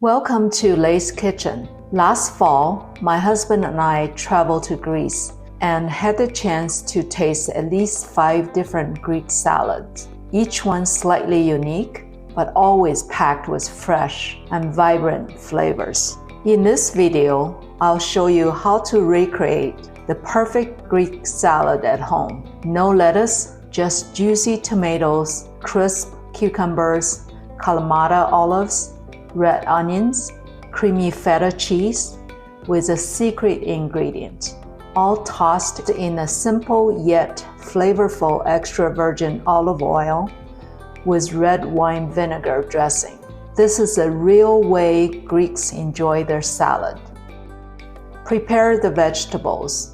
Welcome to Lay's Kitchen. Last fall, my husband and I traveled to Greece and had the chance to taste at least 5 different Greek salads, each one slightly unique, but always packed with fresh and vibrant flavors. In this video, I'll show you how to recreate the perfect Greek salad at home. No lettuce, just juicy tomatoes, crisp cucumbers, Kalamata olives, red onions, creamy feta cheese with a secret ingredient, all tossed in a simple yet flavorful extra virgin olive oil with red wine vinegar dressing. This is a real way Greeks enjoy their salad. Prepare the vegetables.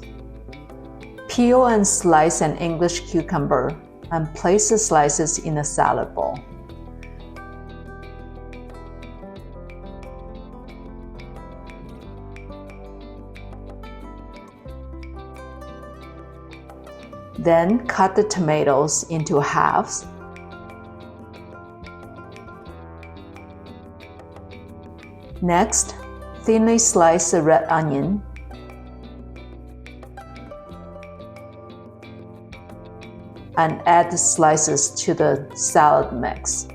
Peel and slice an English cucumber and place the slices in a salad bowl. Then cut the tomatoes into halves. Next, thinly slice the red onion. And add the slices to the salad mix.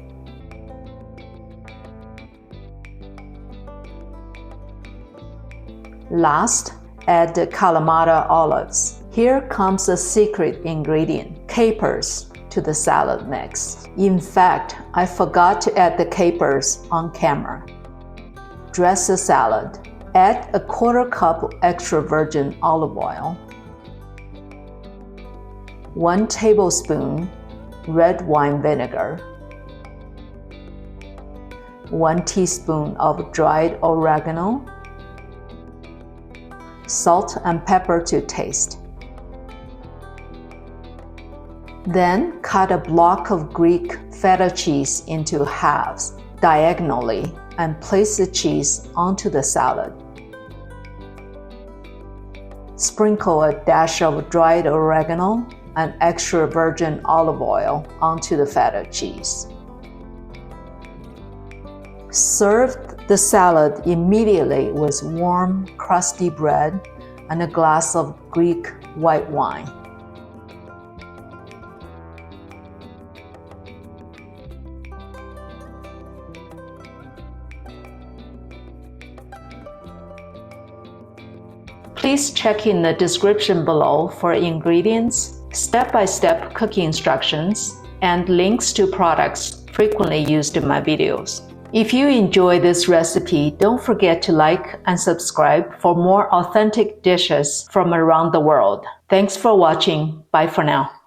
Last, add the Kalamata olives. Here comes the secret ingredient, capers, to the salad mix. In fact, I forgot to add the capers on camera. Dress the salad. Add a 1/4 cup extra virgin olive oil, 1 tablespoon red wine vinegar, 1 teaspoon of dried oregano, salt and pepper to taste. Then cut a block of Greek feta cheese into halves diagonally and place the cheese onto the salad. Sprinkle a dash of dried oregano and extra virgin olive oil onto the feta cheese. Serve the salad immediately with warm, crusty bread and a glass of Greek white wine. Please check in the description below for ingredients, step-by-step cooking instructions, and links to products frequently used in my videos. If you enjoy this recipe, don't forget to like and subscribe for more authentic dishes from around the world. Thanks for watching. Bye for now.